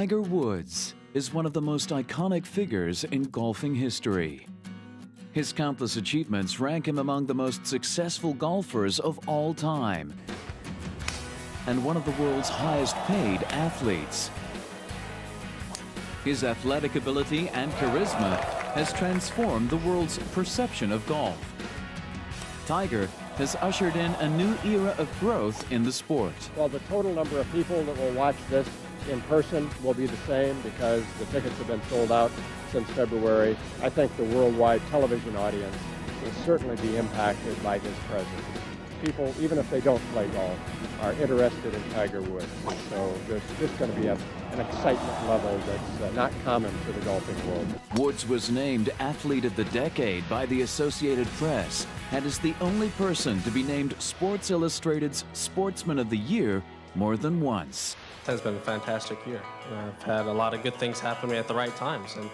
Tiger Woods is one of the most iconic figures in golfing history. His countless achievements rank him among the most successful golfers of all time and one of the world's highest-paid athletes. His athletic ability and charisma has transformed the world's perception of golf. Tiger has ushered in a new era of growth in the sport. Well, the total number of people that will watch this in person will be the same because the tickets have been sold out since February. I think the worldwide television audience will certainly be impacted by his presence. People, even if they don't play golf, are interested in Tiger Woods. So there's just going to be an excitement level that's not common to the golfing world. Woods was named Athlete of the Decade by the Associated Press and is the only person to be named Sports Illustrated's Sportsman of the Year more than once. It has been a fantastic year. I've had a lot of good things happen to me at the right times, and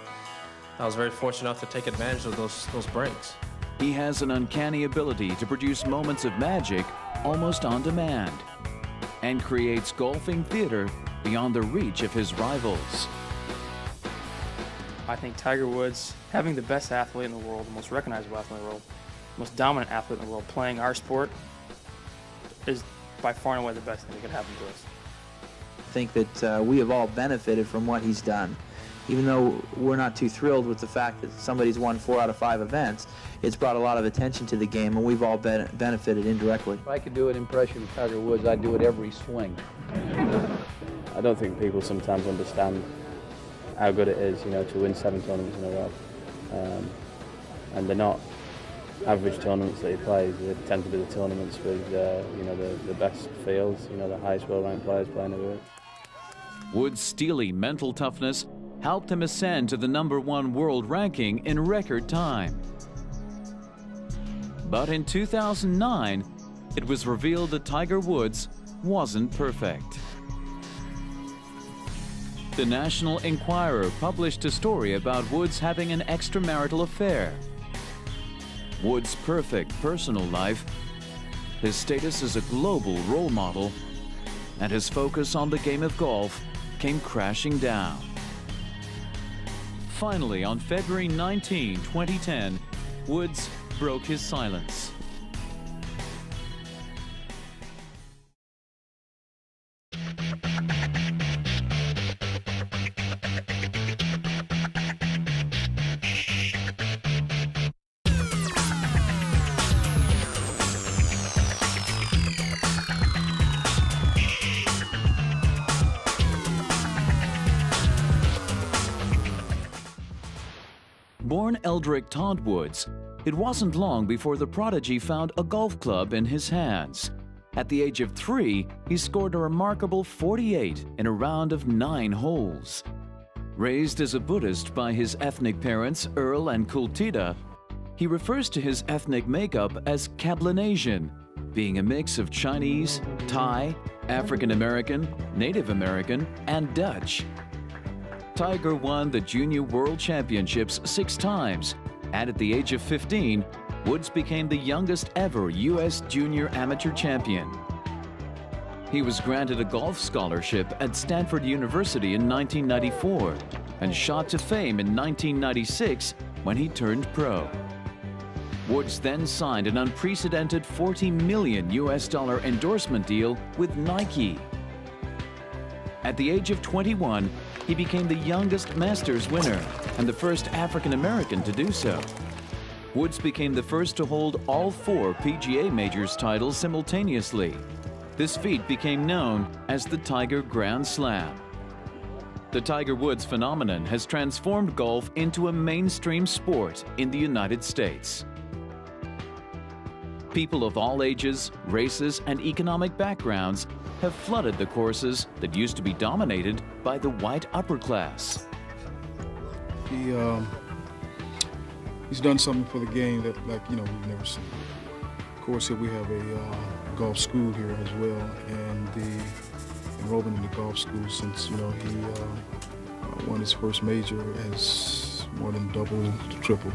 I was very fortunate enough to take advantage of those breaks. He has an uncanny ability to produce moments of magic almost on demand and creates golfing theater beyond the reach of his rivals. I think Tiger Woods, having the best athlete in the world, the most recognizable athlete in the world, most dominant athlete in the world, playing our sport, is by far and away the best thing that could happen to us. I think that we have all benefited from what he's done. Even though we're not too thrilled with the fact that somebody's won 4 out of 5 events, it's brought a lot of attention to the game, and we've all benefited indirectly. If I could do an impression of Tiger Woods, I'd do it every swing. I don't think people sometimes understand how good it is, to win 7 tournaments in a row. And they're not average tournaments that he plays. They tend to be the tournaments with, the best fields, the highest world-ranked players playing over it. Woods' steely mental toughness helped him ascend to the #1 world ranking in record time. But in 2009, it was revealed that Tiger Woods wasn't perfect. The National Enquirer published a story about Woods having an extramarital affair. Woods' perfect personal life, his status as a global role model, and his focus on the game of golf came crashing down. Finally, on February 19, 2010, Woods broke his silence. Born Eldrick Tont Woods, it wasn't long before the Prodigy found a golf club in his hands. At the age of 3, he scored a remarkable 48 in a round of 9 holes. Raised as a Buddhist by his ethnic parents, Earl and Kultida, he refers to his ethnic makeup as Cablinasian, being a mix of Chinese, Thai, African American, Native American, and Dutch. Tiger won the Junior World Championships 6 times, and at the age of 15, Woods became the youngest ever U.S. Junior Amateur Champion. He was granted a golf scholarship at Stanford University in 1994 and shot to fame in 1996 when he turned pro. Woods then signed an unprecedented $40 million endorsement deal with Nike. At the age of 21, he became the youngest Masters winner and the first African American to do so. Woods became the first to hold all 4 PGA Majors titles simultaneously. This feat became known as the Tiger Grand Slam. The Tiger Woods phenomenon has transformed golf into a mainstream sport in the United States. People of all ages, races, and economic backgrounds have flooded the courses that used to be dominated by the white upper class. He's done something for the game that, we've never seen. Of course, here we have a golf school here as well, and the enrollment in the golf school since, he won his first major has more than doubled to triple.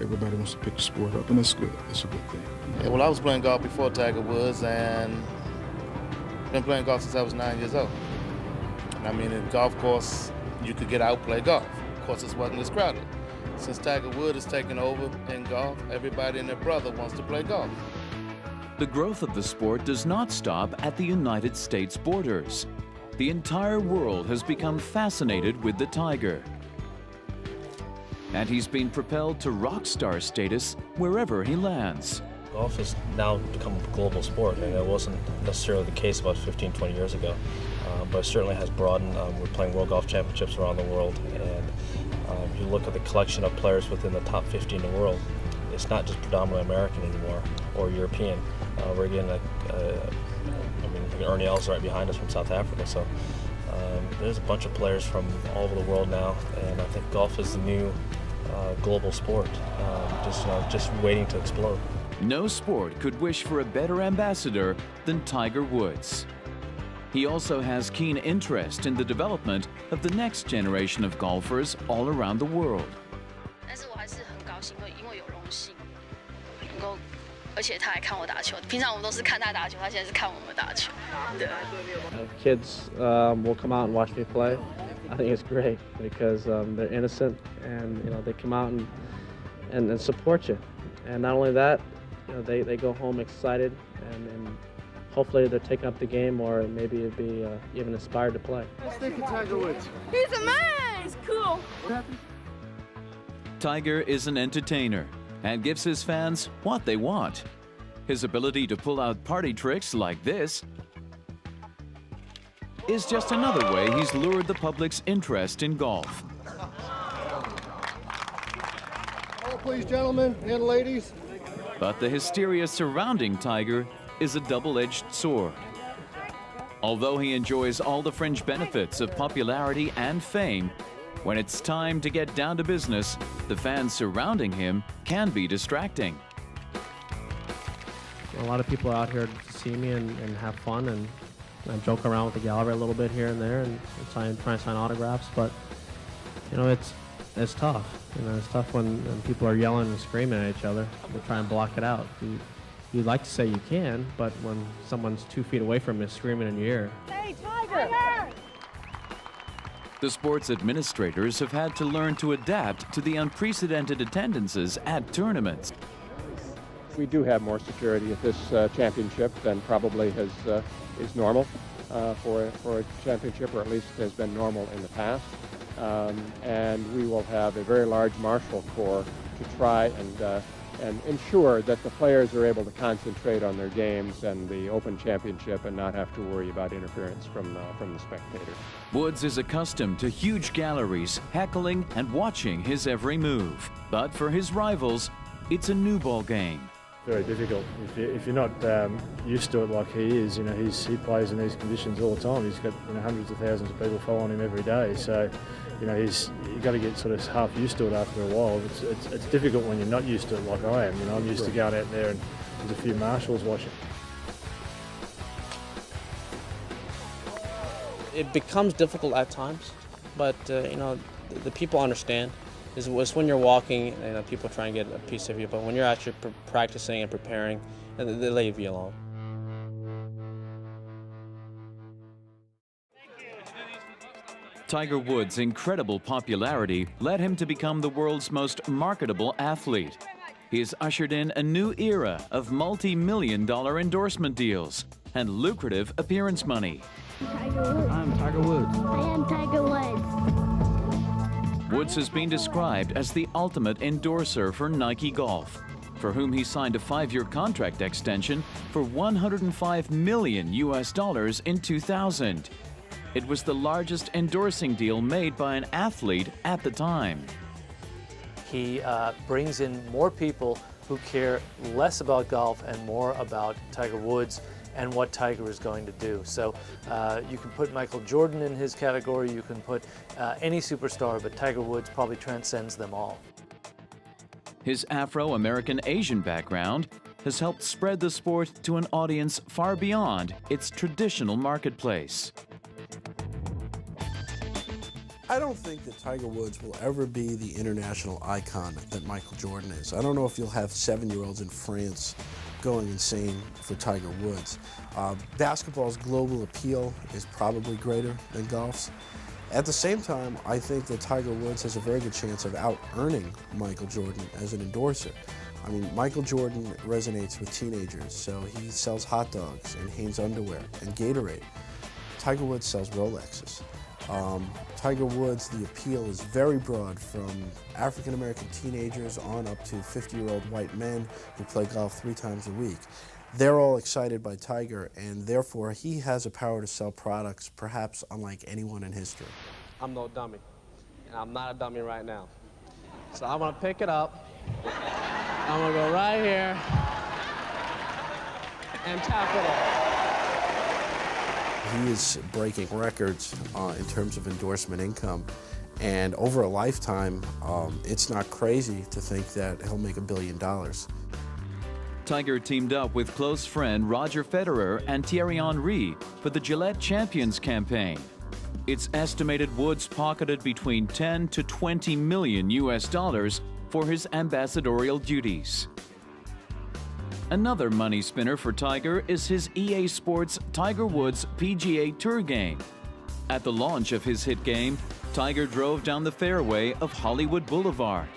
Everybody wants to pick the sport up, and that's good. That's a good thing. Yeah, well, I was playing golf before Tiger Woods, and been playing golf since I was 9 years old. And I mean, in golf course, you could get out, play golf. Of course, it wasn't as crowded. Since Tiger Woods has taken over in golf, everybody and their brother wants to play golf. The growth of the sport does not stop at the United States borders. The entire world has become fascinated with the Tiger. And he's been propelled to rock star status wherever he lands. Golf has now become a global sport, and it wasn't necessarily the case about 15, 20 years ago. But it certainly has broadened. We're playing World Golf Championships around the world, and you look at the collection of players within the top 50 in the world, it's not just predominantly American anymore, or European. We're getting, Ernie Els right behind us from South Africa, so there's a bunch of players from all over the world now, and I think golf is the new global sport, just waiting to explode. No sport could wish for a better ambassador than Tiger Woods. He also has keen interest in the development of the next generation of golfers all around the world. Kids will come out and watch me play. I think it's great because they're innocent, and they come out and support you. And not only that, they go home excited, and hopefully they're taking up the game, or maybe it'd be even inspired to play. Let's think of Tiger Woods. He's a man! He's cool! Tiger is an entertainer and gives his fans what they want. His ability to pull out party tricks like this is just another way he's lured the public's interest in golf. Oh, please, gentlemen and ladies. But the hysteria surrounding Tiger is a double-edged sword. Although he enjoys all the fringe benefits of popularity and fame, when it's time to get down to business, the fans surrounding him can be distracting. A lot of people are out here to see me and have fun, and I joke around with the gallery a little bit here and there, and try and sign autographs. But it's tough. It's tough when people are yelling and screaming at each other to try and block it out. You'd like to say you can, but when someone's 2 feet away from you screaming in your ear. Hey, Tiger! The sports administrators have had to learn to adapt to the unprecedented attendances at tournaments. We do have more security at this championship than probably is normal for a championship, or at least has been normal in the past. And we will have a very large marshal corps to try and ensure that the players are able to concentrate on their games and the Open Championship and not have to worry about interference from the spectators. Woods is accustomed to huge galleries, heckling and watching his every move. But for his rivals, it's a new ball game. Very difficult. If you're not used to it like he is, he plays in these conditions all the time. He's got hundreds of thousands of people following him every day. So, you've got to get sort of half used to it after a while. It's difficult when you're not used to it like I am. I'm used to going out there and there's a few marshals watching. It becomes difficult at times, but the people understand. It's when you're walking, people try and get a piece of you, but when you're actually practicing and preparing, they leave you alone. Tiger Woods' incredible popularity led him to become the world's most marketable athlete. He has ushered in a new era of multi-million-dollar endorsement deals and lucrative appearance money. Tiger Woods. I'm Tiger Woods. I am Tiger Woods. Woods has been described as the ultimate endorser for Nike Golf, for whom he signed a 5-year contract extension for $105 million in 2000. It was the largest endorsing deal made by an athlete at the time. He brings in more people who care less about golf and more about Tiger Woods and what Tiger is going to do. So you can put Michael Jordan in his category, you can put any superstar, but Tiger Woods probably transcends them all. His Afro-American Asian background has helped spread the sport to an audience far beyond its traditional marketplace. I don't think that Tiger Woods will ever be the international icon that Michael Jordan is. I don't know if you'll have 7-year-olds in France going insane for Tiger Woods. Basketball's global appeal is probably greater than golf's. At the same time, I think that Tiger Woods has a very good chance of out-earning Michael Jordan as an endorser. I mean, Michael Jordan resonates with teenagers, so he sells hot dogs and Hanes underwear and Gatorade. Tiger Woods sells Rolexes. Tiger Woods, the appeal is very broad, from African-American teenagers on up to 50-year-old white men who play golf 3 times a week. They're all excited by Tiger, and therefore he has a power to sell products perhaps unlike anyone in history. I'm no dummy, and I'm not a dummy right now. So I'm gonna pick it up, I'm gonna go right here and tap it in. He is breaking records in terms of endorsement income, and over a lifetime, it's not crazy to think that he'll make $1 billion. Tiger teamed up with close friend Roger Federer and Thierry Henry for the Gillette Champions campaign. It's estimated Woods pocketed between 10 to 20 million US dollars for his ambassadorial duties. Another money spinner for Tiger is his EA Sports Tiger Woods PGA Tour game. At the launch of his hit game, Tiger drove down the fairway of Hollywood Boulevard.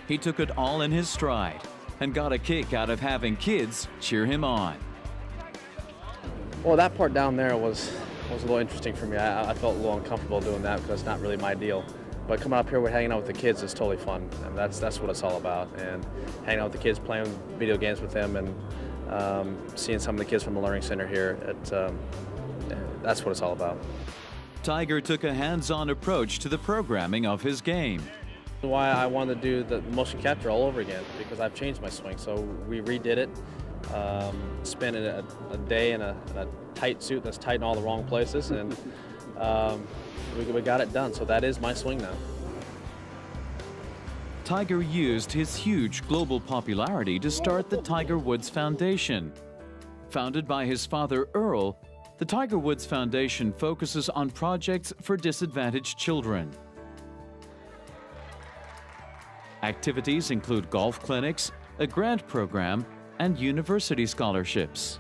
He took it all in his stride and got a kick out of having kids cheer him on. Well, that part down there was a little interesting for me. I felt a little uncomfortable doing that because it's not really my deal. But coming up here, we're hanging out with the kids is totally fun, and that's what it's all about. And hanging out with the kids, playing video games with them, and seeing some of the kids from the Learning Center here, that's what it's all about. Tiger took a hands-on approach to the programming of his game. Why I wanted to do the motion capture all over again, because I've changed my swing. So we redid it, spent a day in a tight suit that's tight in all the wrong places, and we got it done. So that is my swing now. Tiger used his huge global popularity to start the Tiger Woods Foundation. Founded by his father Earl, the Tiger Woods Foundation focuses on projects for disadvantaged children. Activities include golf clinics, a grant program, and university scholarships.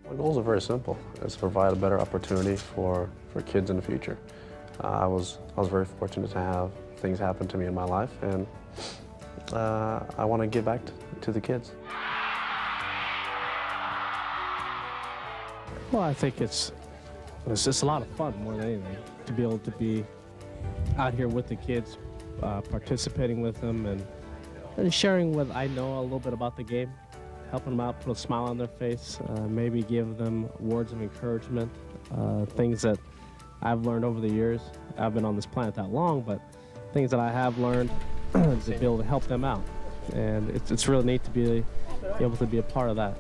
My goals are very simple. It's to provide a better opportunity for kids in the future. I was very fortunate to have things happen to me in my life, and I want to give back to the kids. Well, I think it's just a lot of fun more than anything, to be able to be out here with the kids, participating with them, and sharing what I know a little bit about the game, helping them out, put a smile on their face, maybe give them words of encouragement, things that I've learned over the years. I've been on this planet that long, but things that I have learned to be able to help them out. And it's really neat to be able to be a part of that.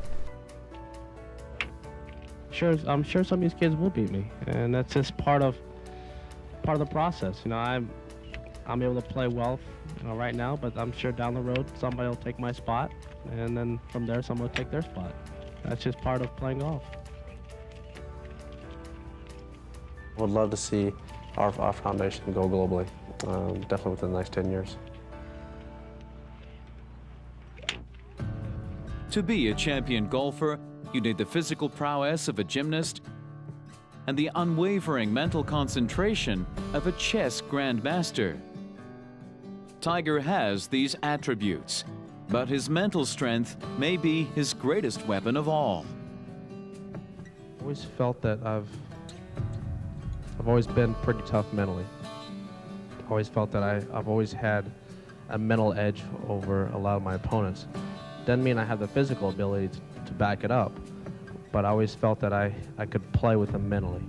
I'm sure some of these kids will beat me, and that's just part of the process. You know, I'm able to play well, right now, but I'm sure down the road somebody will take my spot, and then from there someone will take their spot. That's just part of playing golf. I would love to see our foundation go globally, definitely within the next 10 years. To be a champion golfer, you need the physical prowess of a gymnast and the unwavering mental concentration of a chess grandmaster. Tiger has these attributes, but his mental strength may be his greatest weapon of all. I've always felt that I've always been pretty tough mentally. I've always felt that I've always had a mental edge over a lot of my opponents. Doesn't mean I have the physical ability to back it up, but I always felt that I could play with them mentally.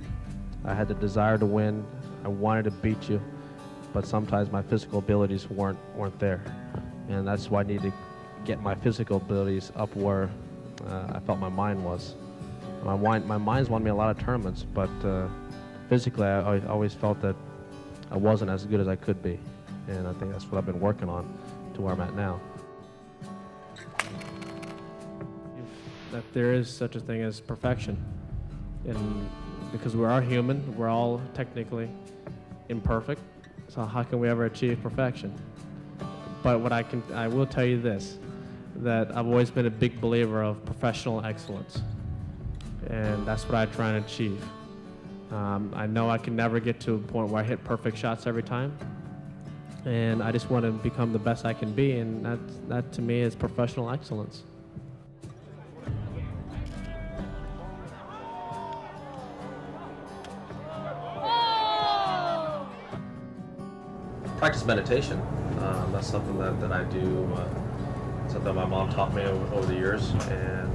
I had the desire to win. I wanted to beat you, but sometimes my physical abilities weren't there. And that's why I needed to get my physical abilities up where I felt my mind was. My mind's won me a lot of tournaments, but physically I always felt that I wasn't as good as I could be. And I think that's what I've been working on to where I'm at now. That there is such a thing as perfection. And because we are human, we're all technically imperfect. So how can we ever achieve perfection? But I will tell you this, that I've always been a big believer of professional excellence, and that's what I try and achieve. I know I can never get to a point where I hit perfect shots every time, and I just want to become the best I can be, and that to me is professional excellence. Practice meditation. That's something that I do, something my mom taught me over the years, and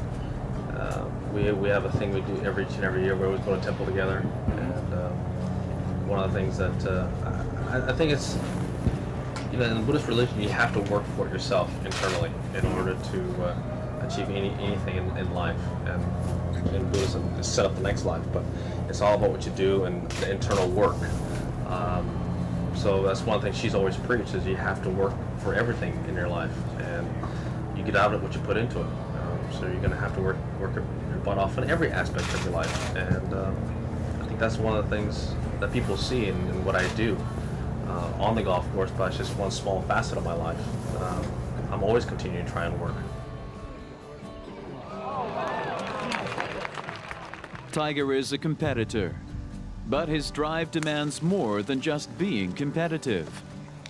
we have a thing we do each and every year. We always go to temple together, and one of the things that I think it's, in the Buddhist religion, you have to work for it yourself internally in order to achieve anything in life. And in Buddhism, it's set up the next life, but it's all about what you do and the internal work. So that's one thing she's always preached, is you have to work for everything in your life, and you get out of it what you put into it. So you're going to have to work your butt off in every aspect of your life, and I think that's one of the things that people see in what I do on the golf course, but it's just one small facet of my life. I'm always continuing to try and work. Tiger is a competitor, but his drive demands more than just being competitive.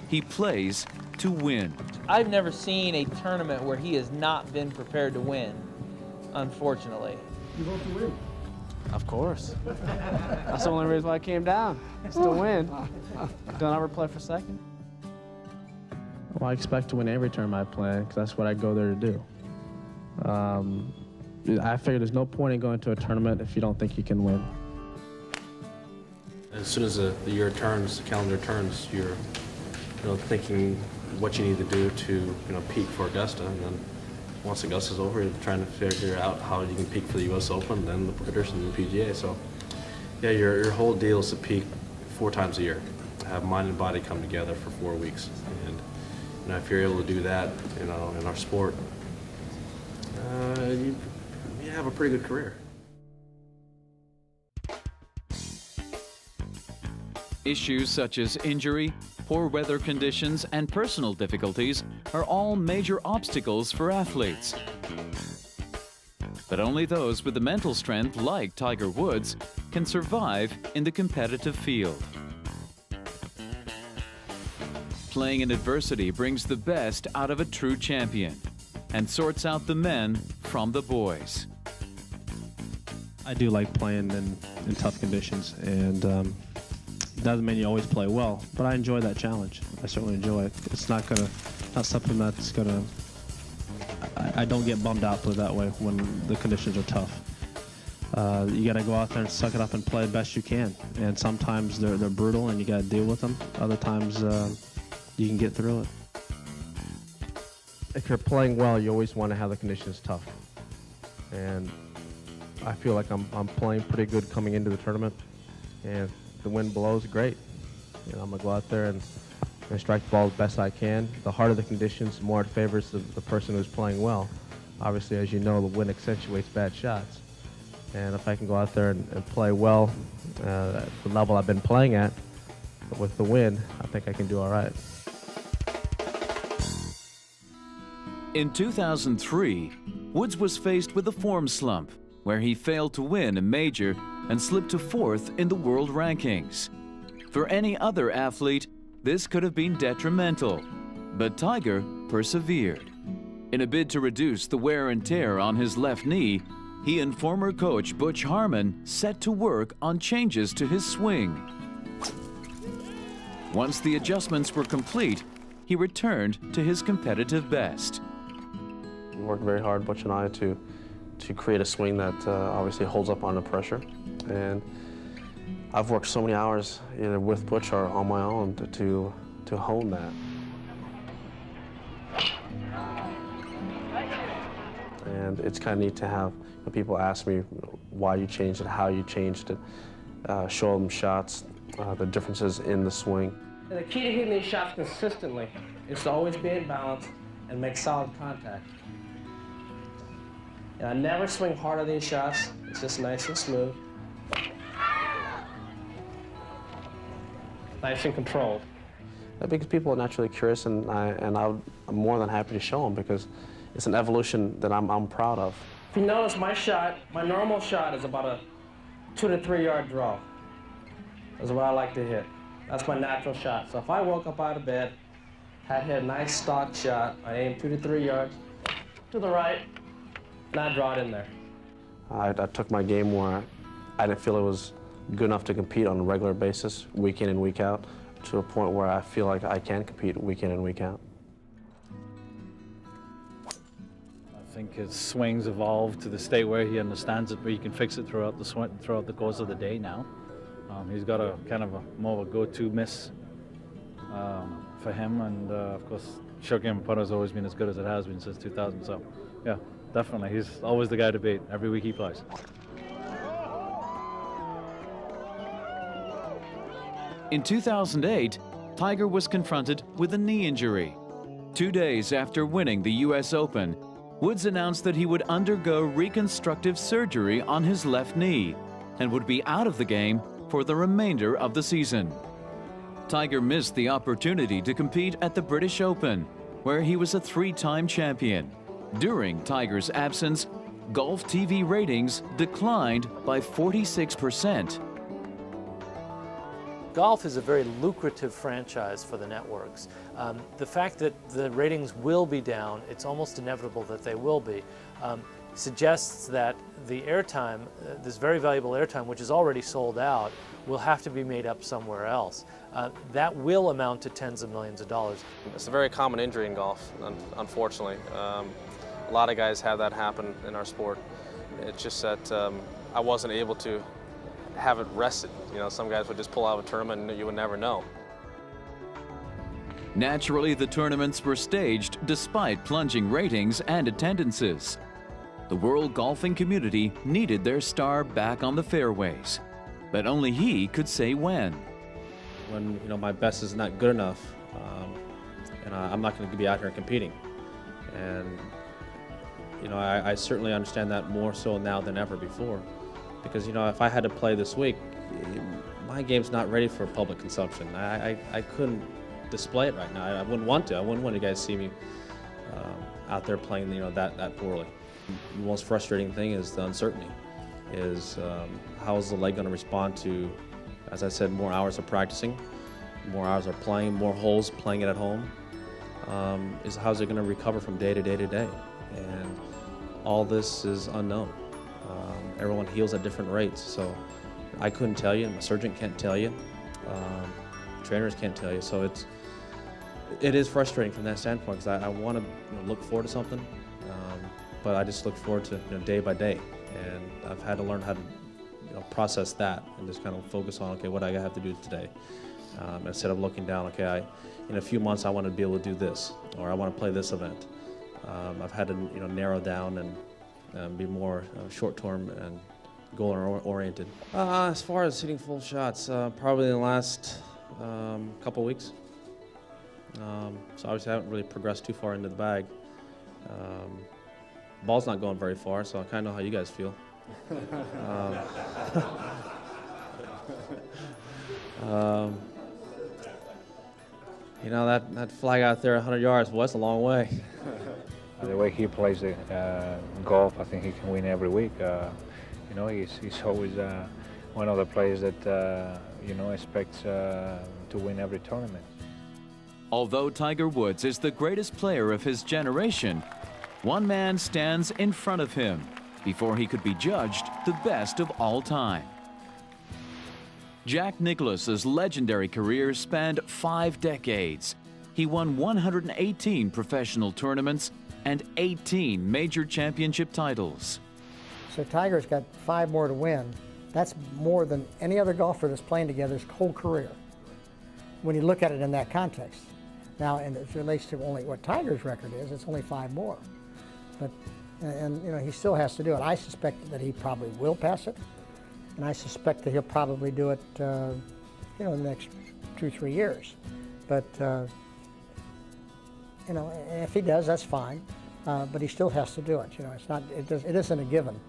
He plays to win. I've never seen a tournament where he has not been prepared to win, unfortunately. You hope to win? Of course. That's the only reason why I came down, is to win. Don't ever play for second. Well, I expect to win every tournament I play, because that's what I go there to do. I figure there's no point in going to a tournament if you don't think you can win. As soon as the year turns, the calendar turns, you're thinking what you need to do to peak for Augusta, and then once Augusta's over, you're trying to figure out how you can peak for the U.S. Open, then the British and the PGA. So, yeah, your whole deal is to peak 4 times a year, have mind and body come together for 4 weeks, and if you're able to do that, in our sport, you have a pretty good career. Issues such as injury, poor weather conditions, and personal difficulties are all major obstacles for athletes. But only those with the mental strength like Tiger Woods can survive in the competitive field. Playing in adversity brings the best out of a true champion and sorts out the men from the boys. I do like playing in tough conditions, and doesn't mean you always play well, but I enjoy that challenge. I certainly enjoy it. It's not something that's gonna. I don't get bummed out, put it that way, when the conditions are tough. You got to go out there and suck it up and play the best you can. And sometimes they're brutal, and you got to deal with them. Other times you can get through it. If you're playing well, you always want to have the conditions tough. And I feel like I'm playing pretty good coming into the tournament, and the wind blows, great. I'm gonna go out there and strike the ball as best I can. The harder the conditions, the more it favors the person who's playing well. Obviously, as you know, the wind accentuates bad shots. And if I can go out there and play well at the level I've been playing at with the wind, I think I can do all right. In 2003, Woods was faced with a form slump where he failed to win a major and slipped to 4th in the world rankings. For any other athlete, this could have been detrimental, but Tiger persevered. In a bid to reduce the wear and tear on his left knee, he and former coach Butch Harmon set to work on changes to his swing. Once the adjustments were complete, he returned to his competitive best. We worked very hard, Butch and I, to create a swing that obviously holds up under pressure. And I've worked so many hours either with Butch or on my own to hone that. And it's kind of neat to have people ask me why you changed it, how you changed it, show them shots, the differences in the swing. And the key to hitting these shots consistently is to always be in balance and make solid contact. And I never swing hard on these shots. It's just nice and smooth. Nice and controlled. Because people are naturally curious, and I'm more than happy to show them because it's an evolution that I'm proud of. If you notice my shot, my normal shot is about a 2 to 3 yard draw. That's what I like to hit. That's my natural shot. So if I woke up out of bed, had hit a nice stock shot, I aim 2 to 3 yards to the right, and I draw it in there. I took my game where I didn't feel it was good enough to compete on a regular basis, week in and week out, to a point where I feel like I can compete week in and week out. I think his swings evolved to the state where he understands it, where he can fix it throughout the course of the day now. He's got a kind of more of a go-to miss for him, and of course, short game putter has always been as good as it has been since 2000. So, yeah, definitely, he's always the guy to beat every week he plays. In 2008, Tiger was confronted with a knee injury. 2 days after winning the U.S. Open, Woods announced that he would undergo reconstructive surgery on his left knee and would be out of the game for the remainder of the season. Tiger missed the opportunity to compete at the British Open, where he was a 3-time champion. During Tiger's absence, golf TV ratings declined by 46%. Golf is a very lucrative franchise for the networks. The fact that the ratings will be down, it's almost inevitable that they will be, suggests that the airtime, this very valuable airtime, which is already sold out, will have to be made up somewhere else. That will amount to tens of millions of dollars. It's a very common injury in golf, unfortunately. A lot of guys have that happen in our sport. It's just that I wasn't able to have it rested. You know, some guys would just pull out of a tournament and you would never know. Naturally, the tournaments were staged despite plunging ratings and attendances. The world golfing community needed their star back on the fairways, but only he could say when. When my best is not good enough, and I'm not going to be out here competing. And I certainly understand that more so now than ever before. Because, if I had to play this week, my game's not ready for public consumption. I couldn't display it right now. I wouldn't want to. I wouldn't want you guys to see me out there playing, that poorly. The most frustrating thing is the uncertainty. How is the leg going to respond to, as I said, more hours of practicing, more hours of playing, more holes playing it at home? How's it going to recover from day to day to day? And all this is unknown. Everyone heals at different rates, so I couldn't tell you, and my surgeon can't tell you, trainers can't tell you, so it is frustrating from that standpoint, because I want to look forward to something, but I just look forward to day by day, and I've had to learn how to process that and just kind of focus on, okay, what I have to do today, instead of looking down, okay, in a few months I want to be able to do this, or I want to play this event. I've had to narrow down and be more short-term and goal-oriented. As far as hitting full shots, probably in the last couple weeks. So obviously I haven't really progressed too far into the bag. Ball's not going very far, so I kind of know how you guys feel. That flag out there 100 yards, well, that's a long way. The way he plays golf, I think he can win every week. He's always one of the players that expects to win every tournament. Although Tiger Woods is the greatest player of his generation, one man stands in front of him before he could be judged the best of all time. Jack Nicklaus's legendary career spanned 5 decades. He won 118 professional tournaments and 18 major championship titles. So Tiger's got 5 more to win. That's more than any other golfer that's playing together his whole career, when you look at it in that context. Now, and it relates to only what Tiger's record is, it's only 5 more. But, and he still has to do it. I suspect that he probably will pass it, and I suspect that he'll probably do it, in the next 2-3 years. But, if he does, that's fine. But he still has to do it. It isn't a given.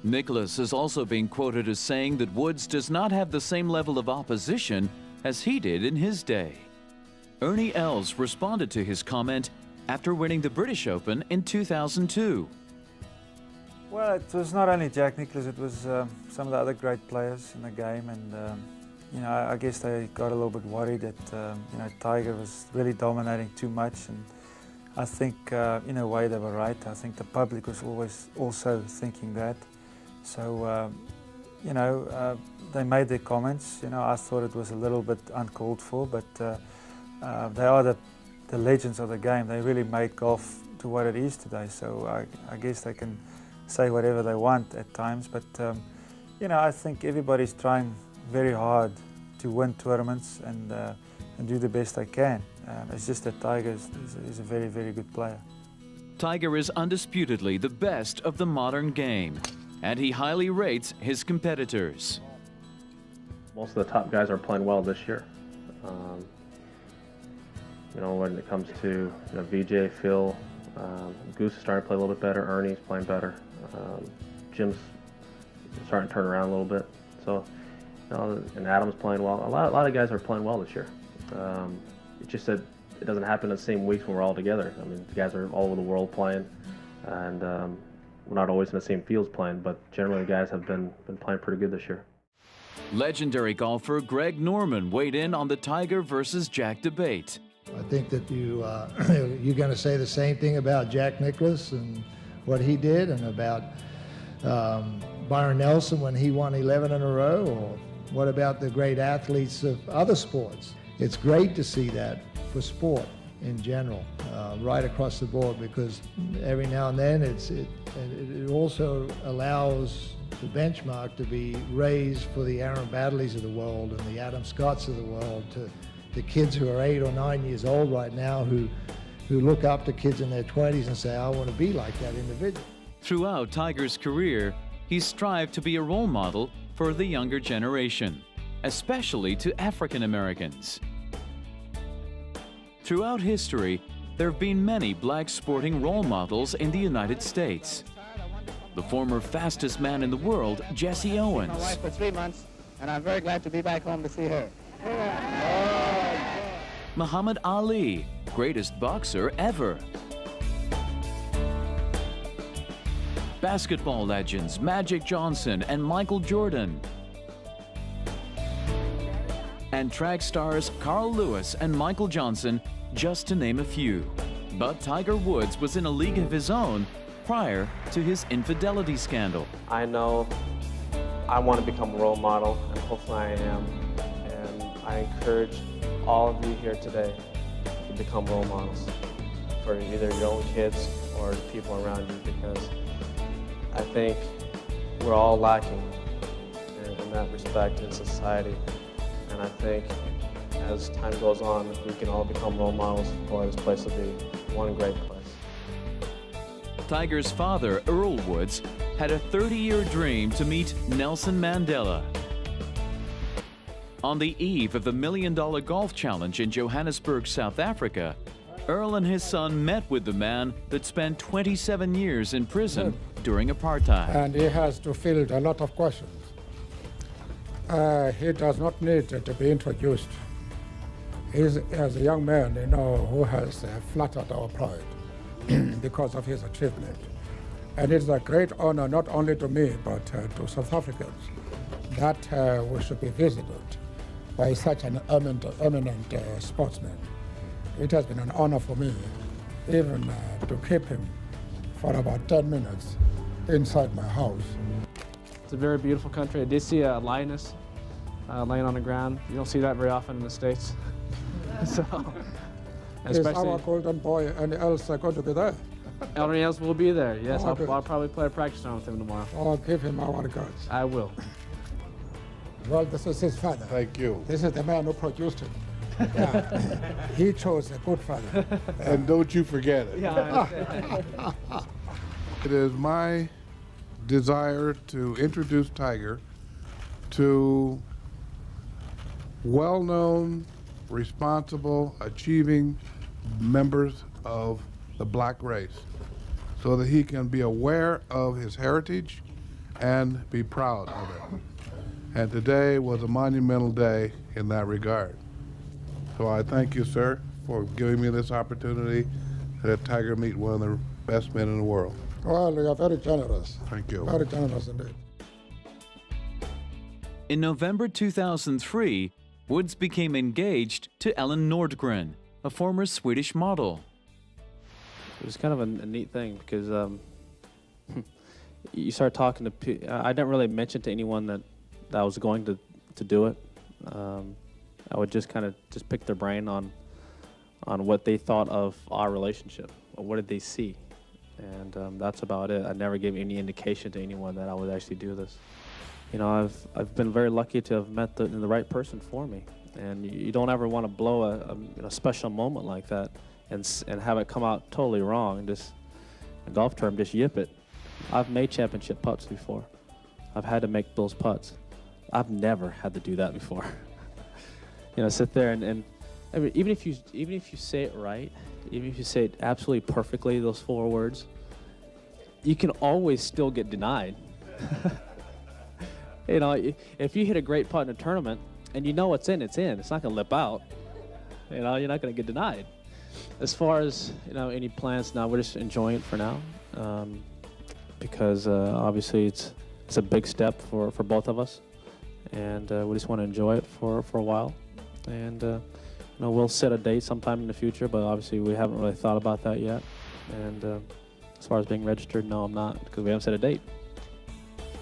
Nicklaus is also being quoted as saying that Woods does not have the same level of opposition as he did in his day. Ernie Els responded to his comment after winning the British Open in 2002. Well, it was not only Jack Nicklaus, it was some of the other great players in the game, and you know, I guess they got a little bit worried that you know, Tiger was really dominating too much, and I think in a way they were right. I think the public was always also thinking that. So you know, they made their comments. You know, I thought it was a little bit uncalled for, but they are the legends of the game. They really made golf to what it is today. So I guess they can say whatever they want at times, but you know, I think everybody's trying very hard to win tournaments and do the best they can. It's just that Tiger is a very, very good player. Tiger is undisputedly the best of the modern game, and he highly rates his competitors. Most of the top guys are playing well this year. You know, when it comes to VJ, Phil, Goose is starting to play a little bit better. Ernie's playing better. Jim's starting to turn around a little bit. So, you know, and Adam's playing well. A lot of guys are playing well this year. It's just that it doesn't happen in the same weeks when we're all together. I mean, the guys are all over the world playing, and we're not always in the same fields playing, but generally the guys have been playing pretty good this year. Legendary golfer Greg Norman weighed in on the Tiger versus Jack debate. I think that you're going to say the same thing about Jack Nicklaus and what he did, and about Byron Nelson when he won 11 in a row, or what about the great athletes of other sports? It's great to see that for sport in general, right across the board, because every now and then it also allows the benchmark to be raised for the Aaron Baddelys of the world and the Adam Scotts of the world, to the kids who are 8 or 9 years old right now who look up to kids in their 20s and say, I want to be like that individual. Throughout Tiger's career, he strived to be a role model for the younger generation, especially to African Americans. Throughout history, there have been many black sporting role models in the United States. The former fastest man in the world, Jesse Owens. My wife for 3 months, and I'm very glad to be back home to see her. Muhammad Ali, greatest boxer ever. Basketball legends Magic Johnson and Michael Jordan. And track stars Carl Lewis and Michael Johnson, just to name a few. But Tiger Woods was in a league of his own prior to his infidelity scandal. I know I want to become a role model, and hopefully I am. And I encourage all of you here today to become role models for either your own kids or the people around you, because I think we're all lacking in that respect in society. And I think as time goes on, we can all become role models for this place to be one great place. Tiger's father, Earl Woods, had a 30-year dream to meet Nelson Mandela. On the eve of the $1 Million Golf Challenge in Johannesburg, South Africa, Earl and his son met with the man that spent 27 years in prison during apartheid. And he has to field a lot of questions. He does not need to be introduced. He's as a young man, you know, who has flattered our pride because of his achievement. And it's a great honor not only to me, but to South Africans, that we should be visited by such an eminent sportsman. It has been an honor for me even to keep him for about 10 minutes inside my house. It's a very beautiful country. I did see a lioness laying on the ground. You don't see that very often in the States. So, Is our golden boy and Els going to be there? Elder Els will be there, yes. Oh, I'll probably play a practice round with him tomorrow. Oh, give him our regards. I will. Well, this is his father. Thank you. This is the man who produced him. Yeah. He chose a good father. And don't you forget it. Yeah, I understand. It is my desire to introduce Tiger to well-known, responsible, achieving members of the black race, so that he can be aware of his heritage and be proud of it. And today was a monumental day in that regard. So I thank you, sir, for giving me this opportunity to let Tiger meet one of the best men in the world. Well, you are very generous. Thank you. Very generous indeed. In November 2003, Woods became engaged to Ellen Nordgren, a former Swedish model. It was kind of a neat thing because you start talking to I didn't really mention to anyone that I was going to do it. I would just kind of pick their brain on what they thought of our relationship, or what did they see. And that's about it. I never gave any indication to anyone that I would actually do this. You know, I've been very lucky to have met the right person for me. And you don't ever want to blow a special moment like that and have it come out totally wrong. Just, in golf term, just yip it. I've made championship putts before. I've had to make those putts. I've never had to do that before. You know, sit there and I mean, even if you say it right, even if you say it absolutely perfectly, those 4 words, you can always still get denied. You know, if you hit a great putt in a tournament and you know it's in, it's in. It's not going to lip out. You know, you're not going to get denied. As far as, you know, any plans now, we're just enjoying it for now, because obviously it's a big step for both of us, and we just want to enjoy it for a while. And you know, we'll set a date sometime in the future, but obviously we haven't really thought about that yet. And as far as being registered, no, I'm not, because we haven't set a date.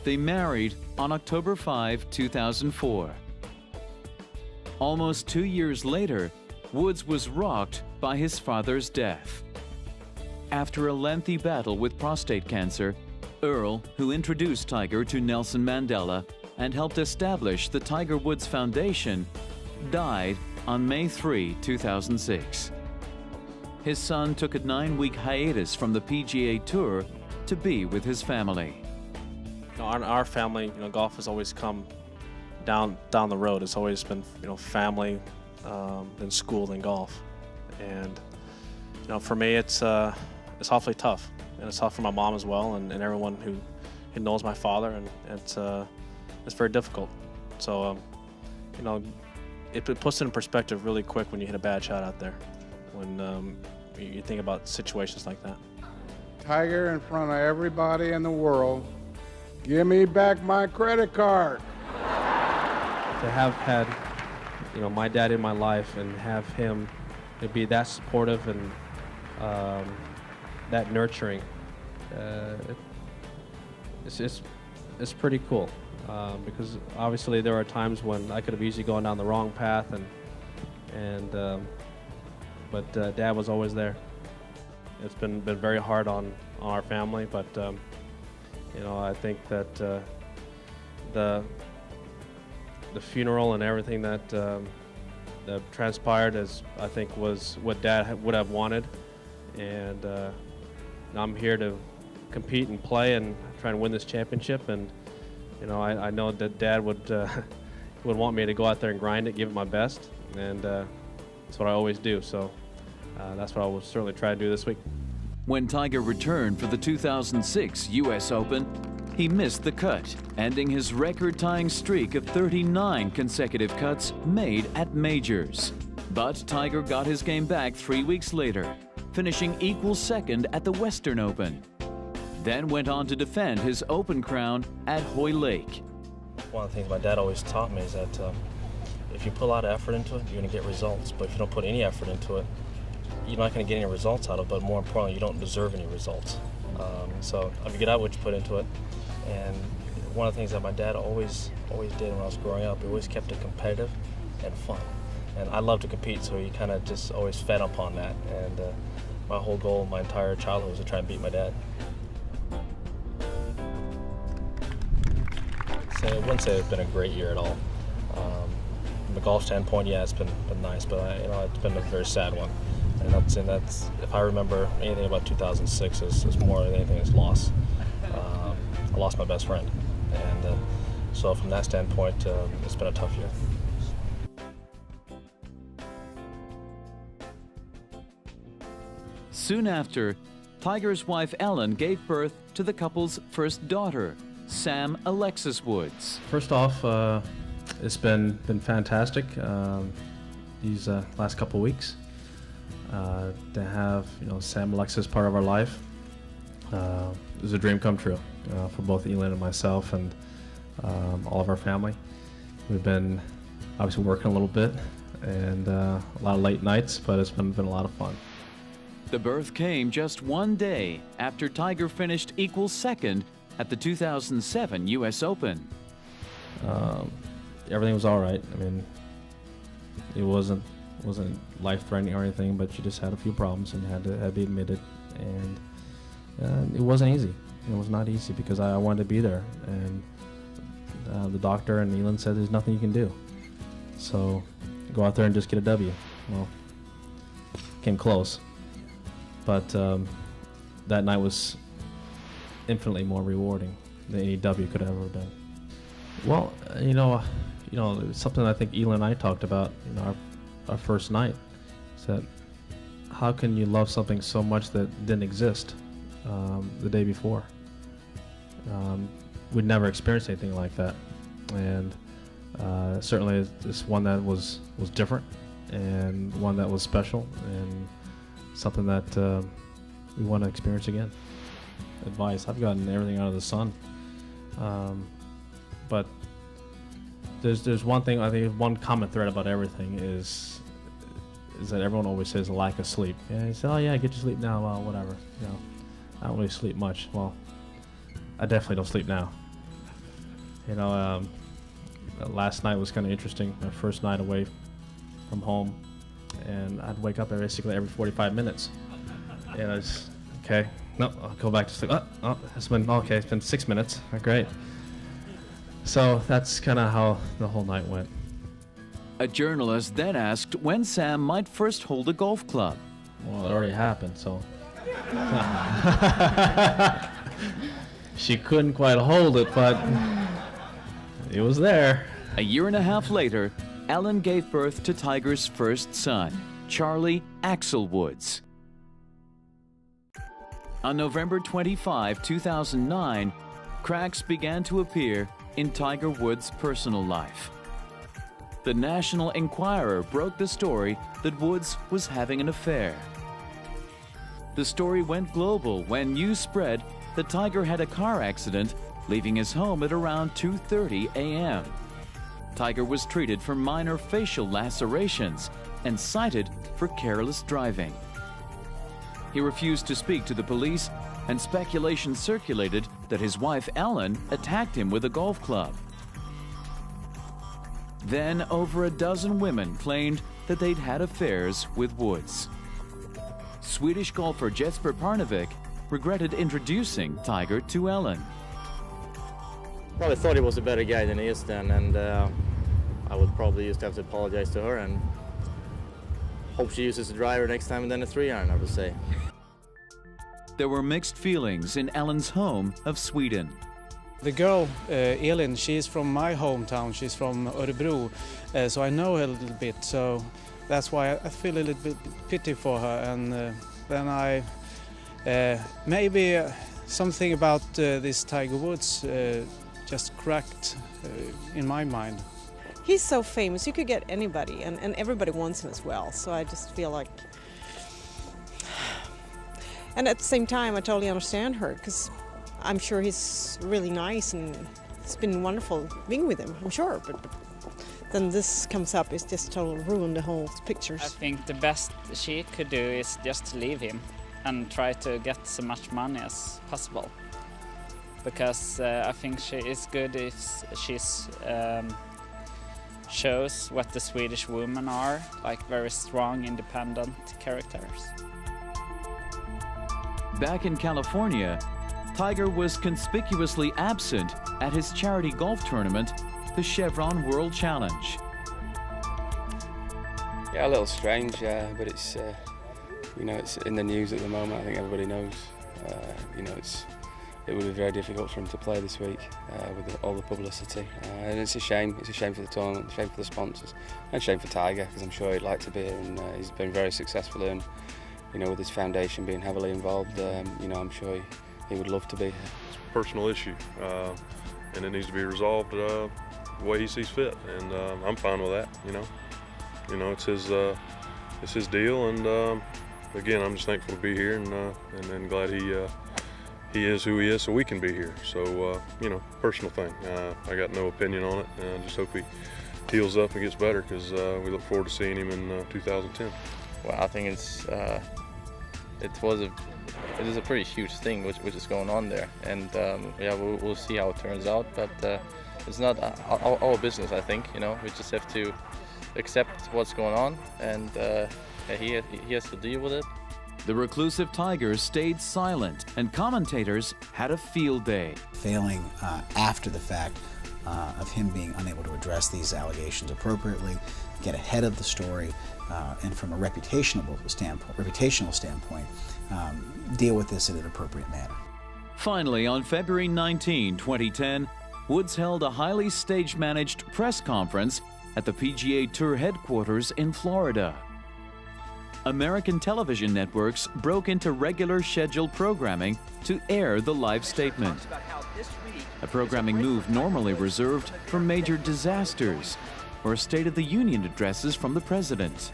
They married on October 5, 2004. Almost 2 years later, Woods was rocked by his father's death. After a lengthy battle with prostate cancer, Earl, who introduced Tiger to Nelson Mandela and helped establish the Tiger Woods Foundation, died on May 3, 2006. His son took a 9-week hiatus from the PGA Tour to be with his family. You know, our family, you know, golf has always come down the road. It's always been, you know, family, then school, then golf. And you know, for me, it's awfully tough, and it's tough for my mom as well, and everyone who knows my father, and it's very difficult. So you know, it puts it in perspective really quick when you hit a bad shot out there, when you think about situations like that. Tiger, in front of everybody in the world, give me back my credit card. To have had, you know, my dad in my life and have him to be that supportive and that nurturing, it's pretty cool. Because obviously there are times when I could have easily gone down the wrong path, but Dad was always there. It's been very hard on our family, but you know, I think that the funeral and everything that transpired, I think was what Dad would have wanted, and I'm here to compete and play and try and win this championship. And you know, I know that Dad would want me to go out there and grind it, give it my best, and that's what I always do. So that's what I will certainly try to do this week. When Tiger returned for the 2006 U.S. Open, he missed the cut, ending his record-tying streak of 39 consecutive cuts made at majors. But Tiger got his game back 3 weeks later, finishing equal second at the Western Open. Then went on to defend his Open crown at Hoy Lake. One of the things my dad always taught me is that if you put a lot of effort into it, you're going to get results. But if you don't put any effort into it, you're not going to get any results out of it, but more importantly, you don't deserve any results. So if you get out what you put into it, and one of the things that my dad always did when I was growing up, he always kept it competitive and fun. And I love to compete, so he kind of just always fed upon that. And my whole goal, my entire childhood, was to try and beat my dad. I wouldn't say it's been a great year at all. From a golf standpoint, yeah, it's been nice, but you know, it's been a very sad one. And that's if I remember anything about 2006, is more than anything is loss. I lost my best friend, and so from that standpoint, it's been a tough year. Soon after, Tiger's wife Ellen gave birth to the couple's first daughter, Sam Alexis Woods. First off, it's been fantastic these last couple weeks to have Sam Alexis part of our life. It was a dream come true for both Elin and myself and all of our family. We've been obviously working a little bit and a lot of late nights, but it's been a lot of fun. The birth came just one day after Tiger finished equal second at the 2007 U.S. Open. Everything was all right. I mean, it wasn't life-threatening or anything, but she just had a few problems and had to be admitted. And it wasn't easy. It was not easy because I wanted to be there. And the doctor and Elin said there's nothing you can do. So go out there and just get a W. Well, came close. But that night was infinitely more rewarding than any W could have ever been. Well, something I think Elin and I talked about, our first night, is that how can you love something so much that didn't exist the day before? We'd never experienced anything like that, and certainly it's one that was different and one that was special and something that we want to experience again. Advice, I've gotten everything out of the sun, but there's one thing, I think one common thread about everything is that everyone always says a lack of sleep. Yeah, you say, oh yeah, get your sleep now, well, whatever. I don't really sleep much. Well, I definitely don't sleep now. Last night was kind of interesting. My first night away from home, and I'd wake up basically every 45 minutes. And I was, okay, no, I'll go back to sleep. Oh, it's been 6 minutes. Oh, great. So that's kind of how the whole night went. A journalist then asked when Sam might first hold a golf club. Well, it already happened, so. She couldn't quite hold it, but it was there. A year and a half later, Ellen gave birth to Tiger's first son, Charlie Axel Woods. On November 25, 2009, cracks began to appear in Tiger Woods' personal life. The National Enquirer broke the story that Woods was having an affair. The story went global when news spread that Tiger had a car accident leaving his home at around 2:30 a.m. Tiger was treated for minor facial lacerations and cited for careless driving. He refused to speak to the police, and speculation circulated that his wife Ellen attacked him with a golf club. Then over a dozen women claimed that they'd had affairs with Woods. Swedish golfer Jesper Parnevik regretted introducing Tiger to Ellen. Well, I thought he was a better guy than he is then, and I would probably just have to apologize to her and hope she uses a driver next time and then a 3-iron, I would say. There were mixed feelings in Ellen's home of Sweden. The girl, Elin, she's from my hometown. She's from Örebro, so I know her a little bit. So that's why I feel a little bit pity for her. And then I maybe something about this Tiger Woods just cracked in my mind. He's so famous. You could get anybody, and everybody wants him as well. So I just feel like. And at the same time, I totally understand her, because I'm sure he's really nice and it's been wonderful being with him, I'm sure. But then this comes up, it's just totally ruined the whole pictures. I think the best she could do is just leave him and try to get so much money as possible. Because I think she is good if she shows what the Swedish women are, like very strong, independent characters. Back in California, Tiger was conspicuously absent at his charity golf tournament, the Chevron World Challenge. Yeah, a little strange, but it's it's in the news at the moment. I think everybody knows. It would be very difficult for him to play this week with all the publicity, and it's a shame. It's a shame for the tournament, a shame for the sponsors, and a shame for Tiger, because I'm sure he'd like to be here, and he's been very successful in. With his foundation being heavily involved, I'm sure he would love to be here. It's a personal issue. and it needs to be resolved the way he sees fit, and I'm fine with that. You know, it's his deal, and again, I'm just thankful to be here, and glad he is who he is, so we can be here. So you know, personal thing. I got no opinion on it, and I just hope he heals up and gets better, because we look forward to seeing him in 2010. Well, I think it is a pretty huge thing which is going on there, and yeah, we'll see how it turns out, but it's not our business, I think. You know, we just have to accept what's going on, and yeah, he has to deal with it. The reclusive Tiger stayed silent, and commentators had a field day. Failing after the fact of him being unable to address these allegations appropriately, get ahead of the story, and from a reputational standpoint, deal with this in an appropriate manner. Finally, on February 19, 2010, Woods held a highly stage-managed press conference at the PGA Tour headquarters in Florida. American television networks broke into regular scheduled programming to air the live statement, a programming move normally reserved for major disasters or State of the Union addresses from the president.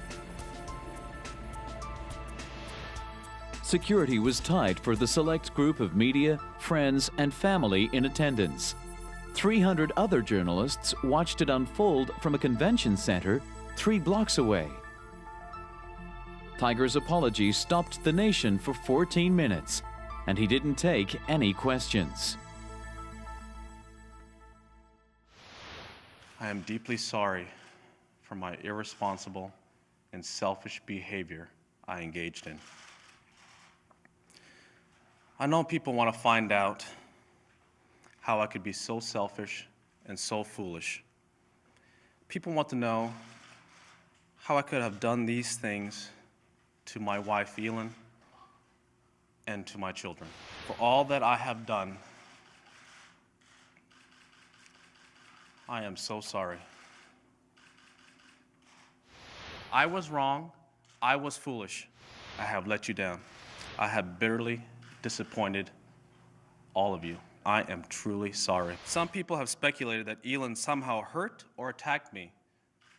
Security was tight for the select group of media, friends, and family in attendance. 300 other journalists watched it unfold from a convention center 3 blocks away. Tiger's apology stopped the nation for 14 minutes, and he didn't take any questions. I am deeply sorry for my irresponsible and selfish behavior I engaged in. I know people want to find out how I could be so selfish and so foolish. People want to know how I could have done these things to my wife, Elin, and to my children. For all that I have done, I am so sorry. I was wrong. I was foolish. I have let you down. I have bitterly disappointed all of you. I am truly sorry. Some people have speculated that Elin somehow hurt or attacked me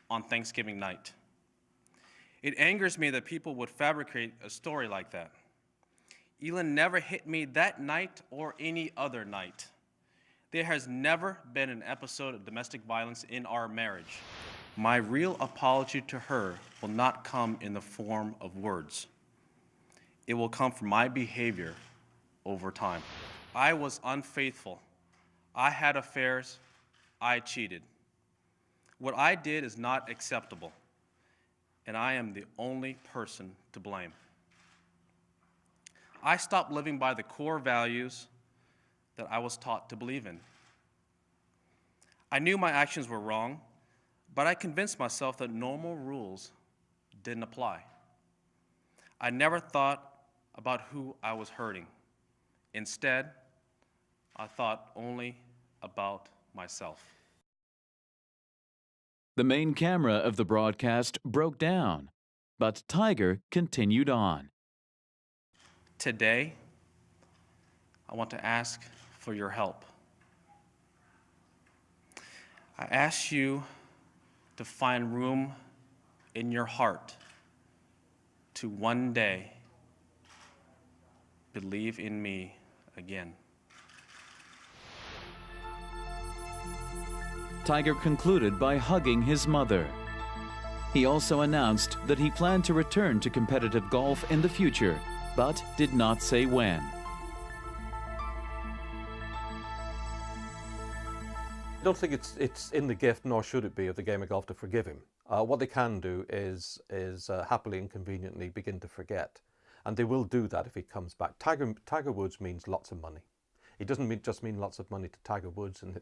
on Thanksgiving night. It angers me that people would fabricate a story like that. Elin never hit me that night or any other night. There has never been an episode of domestic violence in our marriage. My real apology to her will not come in the form of words. It will come from my behavior over time. I was unfaithful. I had affairs. I cheated. What I did is not acceptable, and I am the only person to blame. I stopped living by the core values that I was taught to believe in. I knew my actions were wrong, but I convinced myself that normal rules didn't apply. I never thought about who I was hurting. Instead, I thought only about myself. The main camera of the broadcast broke down, but Tiger continued on. Today, I want to ask for your help. I ask you to find room in your heart to one day believe in me again. Tiger concluded by hugging his mother. He also announced that he planned to return to competitive golf in the future, but did not say when. I don't think it's in the gift, nor should it be, of the game of golf to forgive him. What they can do is happily and conveniently begin to forget. And they will do that if he comes back. Tiger Woods means lots of money. He doesn't just mean lots of money to Tiger Woods and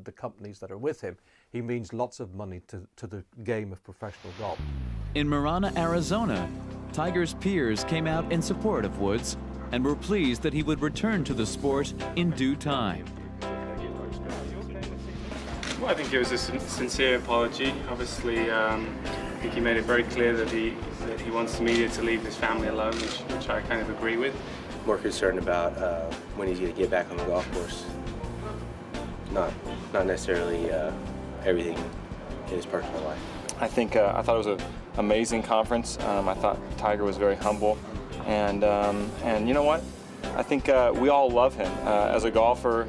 the companies that are with him. He means lots of money to the game of professional golf. In Marana, Arizona, Tiger's peers came out in support of Woods and were pleased that he would return to the sport in due time. Well, I think it was a sincere apology. Obviously, I think he made it very clear that he wants the media to leave his family alone, which I kind of agree with. More concerned about when he's going to get back on the golf course. not necessarily everything in his personal life. I thought it was an amazing conference. I thought Tiger was very humble, and you know what? I think we all love him as a golfer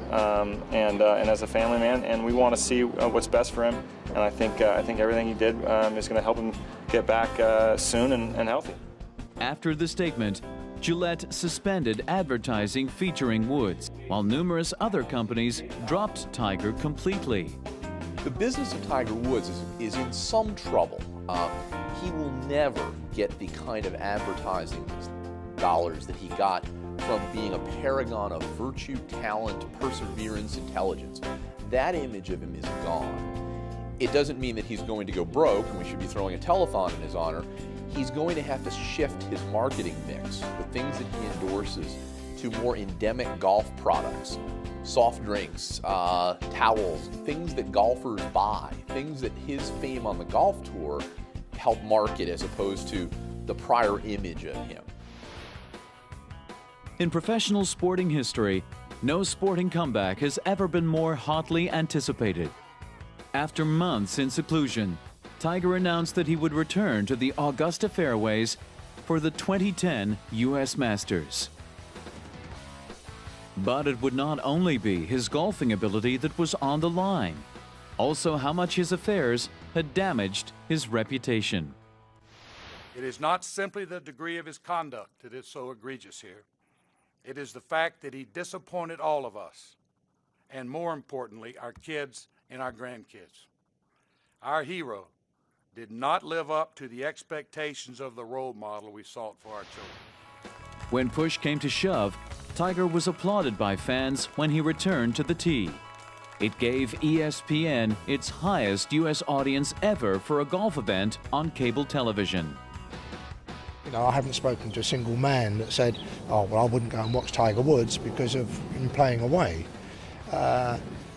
and as a family man, and we want to see what's best for him. And I think everything he did is going to help him get back soon and healthy. After the statement, Gillette suspended advertising featuring Woods, while numerous other companies dropped Tiger completely. The business of Tiger Woods is in some trouble. He will never get the kind of advertising dollars that he got from being a paragon of virtue, talent, perseverance, intelligence. That image of him is gone. It doesn't mean that he's going to go broke and we should be throwing a telethon in his honor. He's going to have to shift his marketing mix, the things that he endorses, to more endemic golf products, soft drinks, towels, things that golfers buy, things that his fame on the golf tour help market as opposed to the prior image of him. In professional sporting history, no sporting comeback has ever been more hotly anticipated. After months in seclusion, Tiger announced that he would return to the Augusta fairways for the 2010 U.S. Masters. But it would not only be his golfing ability that was on the line, also how much his affairs had damaged his reputation. It is not simply the degree of his conduct that is so egregious here. It is the fact that he disappointed all of us, and more importantly, our kids and our grandkids. Our hero did not live up to the expectations of the role model we sought for our children. When push came to shove, Tiger was applauded by fans when he returned to the tee. It gave ESPN its highest U.S. audience ever for a golf event on cable television. You know, I haven't spoken to a single man that said, oh, well, I wouldn't go and watch Tiger Woods because of him playing away.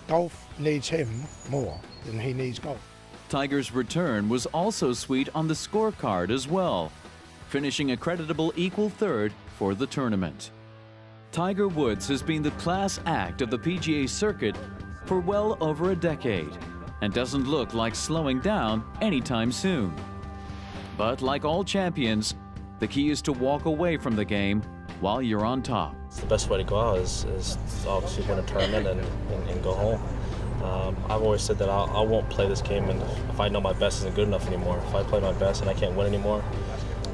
Golf needs him more than he needs golf. Tiger's return was also sweet on the scorecard as well, finishing a creditable equal third for the tournament. Tiger Woods has been the class act of the PGA circuit for well over a decade and doesn't look like slowing down anytime soon. But like all champions, the key is to walk away from the game while you're on top. The best way to go out is obviously win a tournament and go home. I've always said that I won't play this game, and if I know my best isn't good enough anymore, if I play my best and I can't win anymore,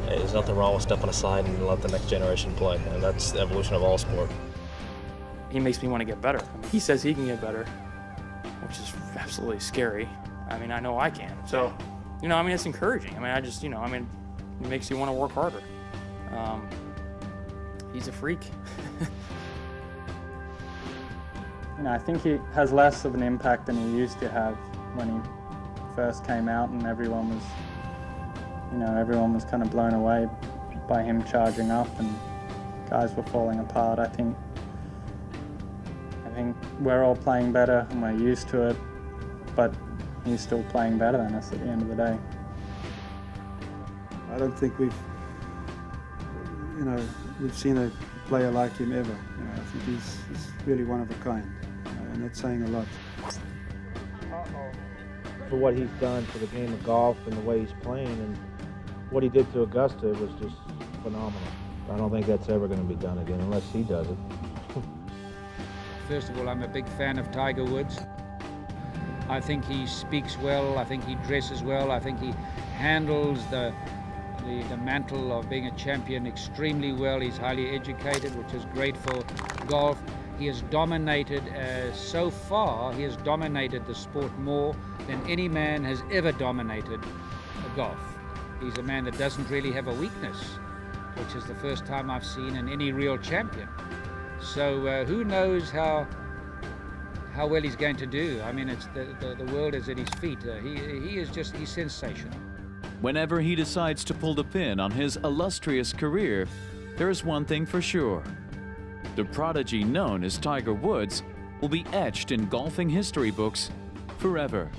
there's nothing wrong with stepping aside and let the next generation play, and that's the evolution of all sport. He makes me want to get better. He says he can get better, which is absolutely scary. I mean, I know I can. So, you know, I mean, it's encouraging. I mean, it makes you want to work harder. He's a freak. You know, I think he has less of an impact than he used to have when he first came out, and everyone was kind of blown away by him charging up and guys were falling apart. I think we're all playing better and we're used to it, but he's still playing better than us at the end of the day. I don't think we've seen a player like him ever. I think he's really one of a kind, and that's saying a lot. For what he's done for the game of golf and the way he's playing and what he did to Augusta was just phenomenal. I don't think that's ever going to be done again unless he does it. First of all, I'm a big fan of Tiger Woods. I think he speaks well, I think he dresses well, I think he handles the mantle of being a champion extremely well. He's highly educated, which is great for golf. He has dominated, so far, he has dominated the sport more than any man has ever dominated golf. He's a man that doesn't really have a weakness, which is the first time I've seen in any real champion. So who knows how well he's going to do. I mean, it's the world is at his feet. He's sensational. Whenever he decides to pull the pin on his illustrious career, there is one thing for sure. The prodigy known as Tiger Woods will be etched in golfing history books forever.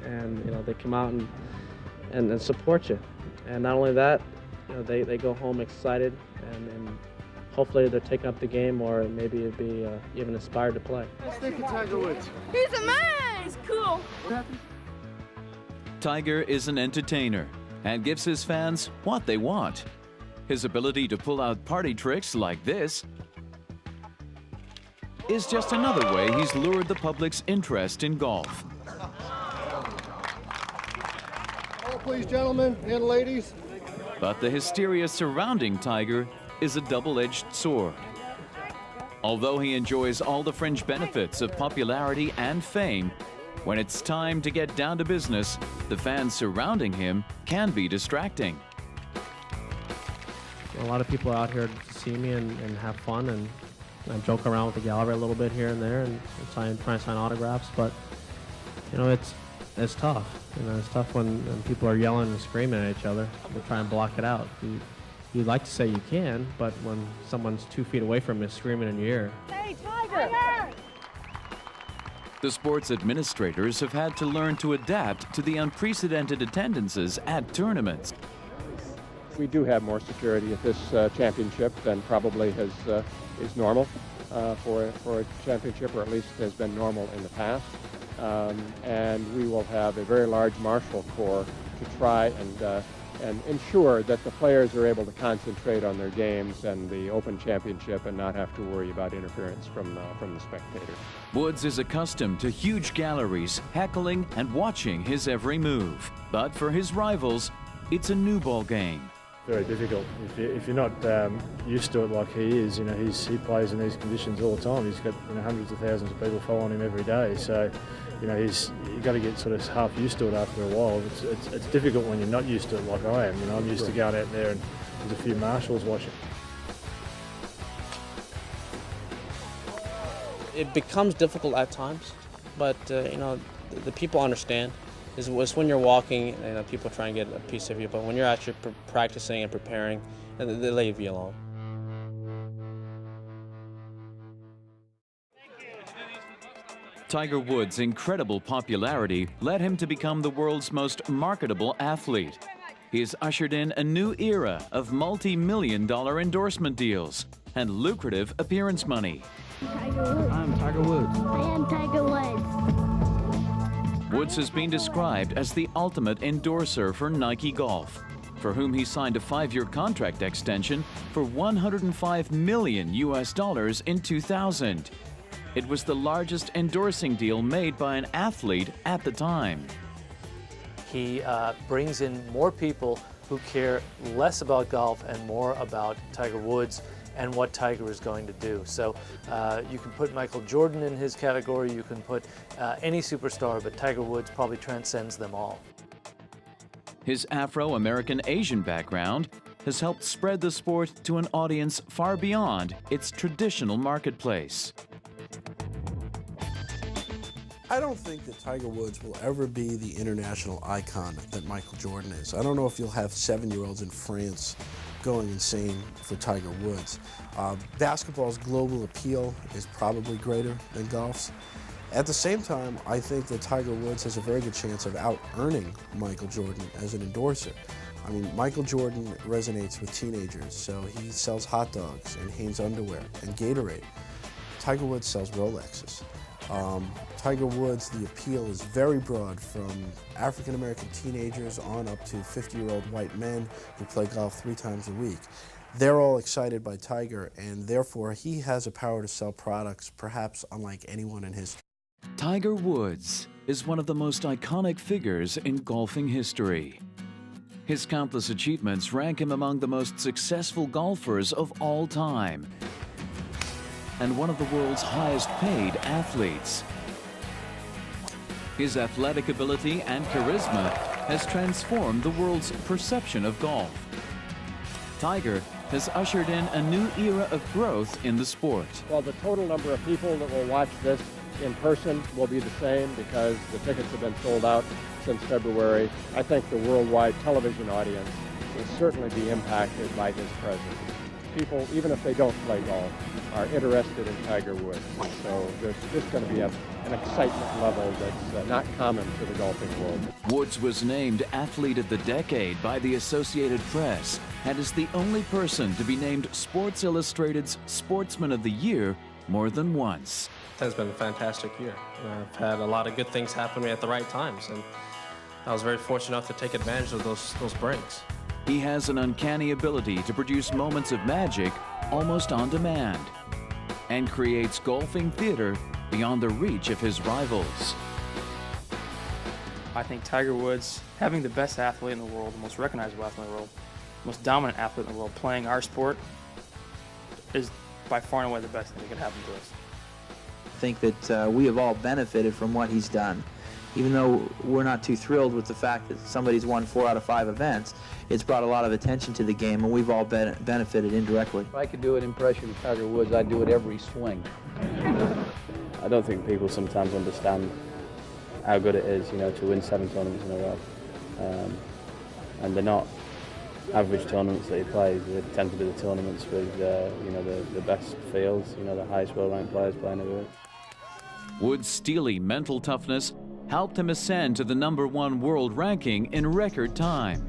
and they come out and support you. And not only that, they go home excited, and hopefully they're taking up the game, or maybe it'd be even inspired to play. Let's think of Tiger Woods. He's a man. He's cool. Tiger is an entertainer and gives his fans what they want. His ability to pull out party tricks like this is just another way he's lured the public's interest in golf. Oh, please, gentlemen and ladies. But the hysteria surrounding Tiger is a double-edged sword. Although he enjoys all the fringe benefits of popularity and fame, when it's time to get down to business, the fans surrounding him can be distracting. A lot of people are out here to see me and have fun, and I joke around with the gallery a little bit here and there, and try and sign autographs. But it's tough. It's tough when people are yelling and screaming at each other. We try and block it out. You'd like to say you can, but when someone's 2 feet away from you screaming in your ear. Hey, Tiger! The sports administrators have had to learn to adapt to the unprecedented attendances at tournaments. We do have more security at this championship than probably is normal for a championship, or at least has been normal in the past. And we will have a very large marshal corps to try and ensure that the players are able to concentrate on their games and the Open Championship and not have to worry about interference from the spectators. Woods is accustomed to huge galleries, heckling and watching his every move. But for his rivals, it's a new ball game. Very difficult. If you're not used to it like he is, he plays in these conditions all the time. He's got hundreds of thousands of people following him every day. So, you've got to get sort of half used to it after a while. It's difficult when you're not used to it like I am. I'm used to going out there and there's a few marshals watching. It becomes difficult at times, but the people understand. It's when you're walking, people try and get a piece of you, but when you're actually practicing and preparing, they leave you alone. Tiger Woods' incredible popularity led him to become the world's most marketable athlete. He has ushered in a new era of multi-million-dollar endorsement deals and lucrative appearance money. I'm Tiger Woods. I am Tiger Woods. Woods has been described as the ultimate endorser for Nike Golf, for whom he signed a 5-year contract extension for $105 million in 2000. It was the largest endorsing deal made by an athlete at the time. He brings in more people who care less about golf and more about Tiger Woods and what Tiger is going to do. So you can put Michael Jordan in his category, you can put any superstar, but Tiger Woods probably transcends them all. His Afro-American Asian background has helped spread the sport to an audience far beyond its traditional marketplace. I don't think that Tiger Woods will ever be the international icon that Michael Jordan is. I don't know if you'll have 7-year-olds in France going insane for Tiger Woods. Basketball's global appeal is probably greater than golf's. At the same time, I think that Tiger Woods has a very good chance of out-earning Michael Jordan as an endorser. I mean, Michael Jordan resonates with teenagers, so he sells hot dogs and Hanes underwear and Gatorade. Tiger Woods sells Rolexes. Tiger Woods, the appeal is very broad, from African-American teenagers on up to 50-year-old white men who play golf 3 times a week. They're all excited by Tiger, and therefore he has a power to sell products perhaps unlike anyone in history. Tiger Woods is one of the most iconic figures in golfing history. His countless achievements rank him among the most successful golfers of all time, and one of the world's highest-paid athletes. His athletic ability and charisma has transformed the world's perception of golf. Tiger has ushered in a new era of growth in the sport. Well, the total number of people that will watch this in person will be the same because the tickets have been sold out since February. I think the worldwide television audience will certainly be impacted by his presence. people, even if they don't play golf, are interested in Tiger Woods. So there's just going to be an excitement level that's not common to the golfing world. Woods was named Athlete of the Decade by the Associated Press and is the only person to be named Sports Illustrated's Sportsman of the Year more than once. It has been a fantastic year. I've had a lot of good things happen to me at the right times, and I was very fortunate enough to take advantage of those breaks. He has an uncanny ability to produce moments of magic almost on demand and creates golfing theater beyond the reach of his rivals. I think Tiger Woods, having the best athlete in the world, the most recognizable athlete in the world, the most dominant athlete in the world, playing our sport, is by far and away the best thing that could happen to us. I think that we have all benefited from what he's done. Even though we're not too thrilled with the fact that somebody's won 4 out of 5 events, it's brought a lot of attention to the game, and we've all benefited indirectly. If I could do an impression of Tiger Woods, I'd do it every swing. I don't think people sometimes understand how good it is, to win 7 tournaments in a row. And they're not average tournaments that he plays. They tend to be the tournaments with, the best fields, the highest world-ranked players playing everywhere. Woods' steely mental toughness helped him ascend to the #1 world ranking in record time.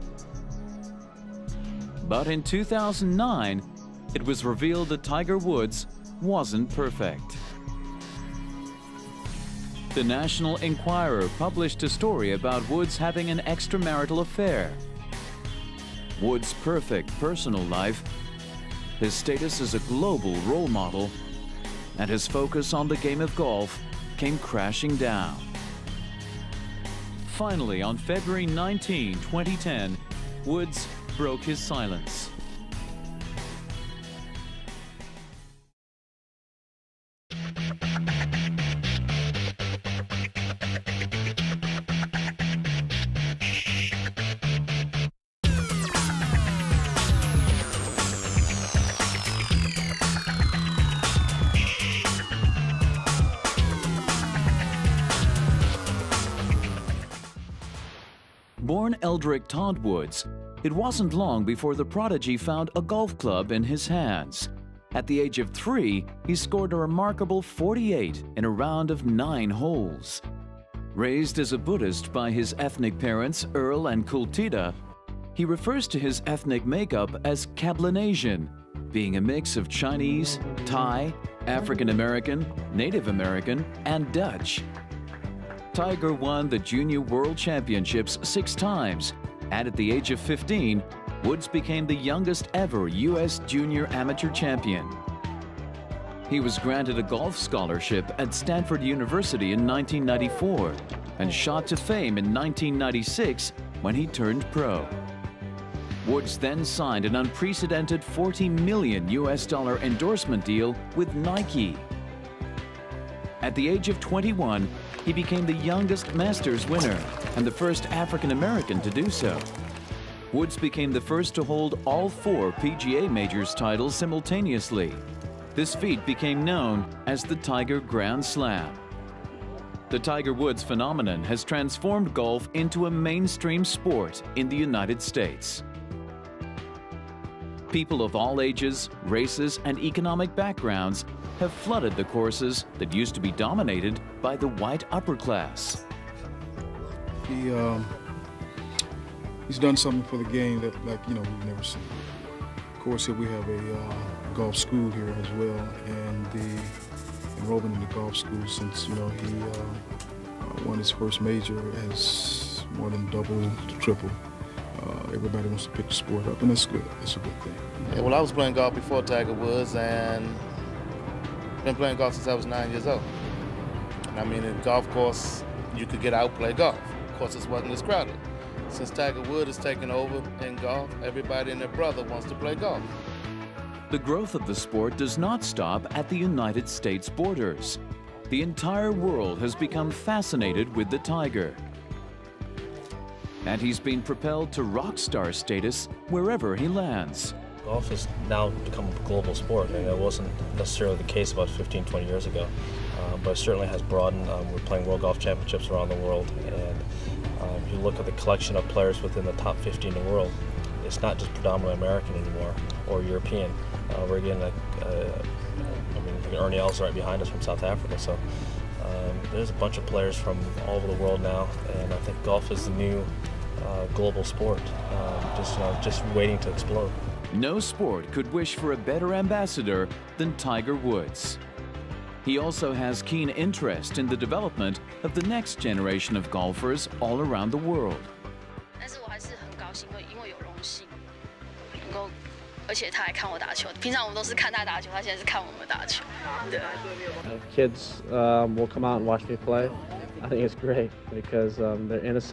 But in 2009, it was revealed that Tiger Woods wasn't perfect. The National Enquirer published a story about Woods having an extramarital affair. Woods' perfect personal life, his status as a global role model, and his focus on the game of golf came crashing down. Finally, on February 19, 2010, Woods broke his silence. Born Eldrick Tont Woods, it wasn't long before the Prodigy found a golf club in his hands. At the age of 3, he scored a remarkable 48 in a round of 9 holes. Raised as a Buddhist by his ethnic parents, Earl and Kultida, he refers to his ethnic makeup as Cablinasian, being a mix of Chinese, Thai, African American, Native American, and Dutch. Tiger won the Junior World Championships 6 times, and at the age of 15, Woods became the youngest ever U.S. Junior Amateur Champion. He was granted a golf scholarship at Stanford University in 1994 and shot to fame in 1996 when he turned pro. Woods then signed an unprecedented $40 million endorsement deal with Nike. At the age of 21, he became the youngest Masters winner and the first African American to do so. Woods became the first to hold all 4 PGA Majors titles simultaneously. This feat became known as the Tiger Grand Slam. The Tiger Woods phenomenon has transformed golf into a mainstream sport in the United States. People of all ages, races, and economic backgrounds have flooded the courses that used to be dominated by the white upper class. He's done something for the game that, we've never seen. Of course, here we have a golf school here as well, and the enrollment in the golf school since, he won his first major has more than doubled to triple. Everybody wants to pick the sport up, and that's good. It's a good thing. Yeah, well, I was playing golf before Tiger Woods, and been playing golf since I was 9 years old. And I mean, in golf course, you could get out, play golf. Courses wasn't as crowded. Since Tiger Woods has taken over in golf, everybody and their brother wants to play golf. The growth of the sport does not stop at the United States borders. The entire world has become fascinated with the Tiger. And he's been propelled to rock star status wherever he lands. Golf has now become a global sport, and it wasn't necessarily the case about 15, 20 years ago, but it certainly has broadened. We're playing World Golf Championships around the world, and you look at the collection of players within the top 50 in the world, it's not just predominantly American anymore or European. We're getting I mean, Ernie Els right behind us from South Africa, so there's a bunch of players from all over the world now, and I think golf is the new global sport, just waiting to explode. No sport could wish for a better ambassador than Tiger Woods. He also has keen interest in the development of the next generation of golfers all around the world. 但是我还是很高兴，因为有荣幸能够，而且他还看我打球。平常我们都是看他打球，他现在是看我们打球。对。Kids will come out and watch me play. I think it's great because they're innocent.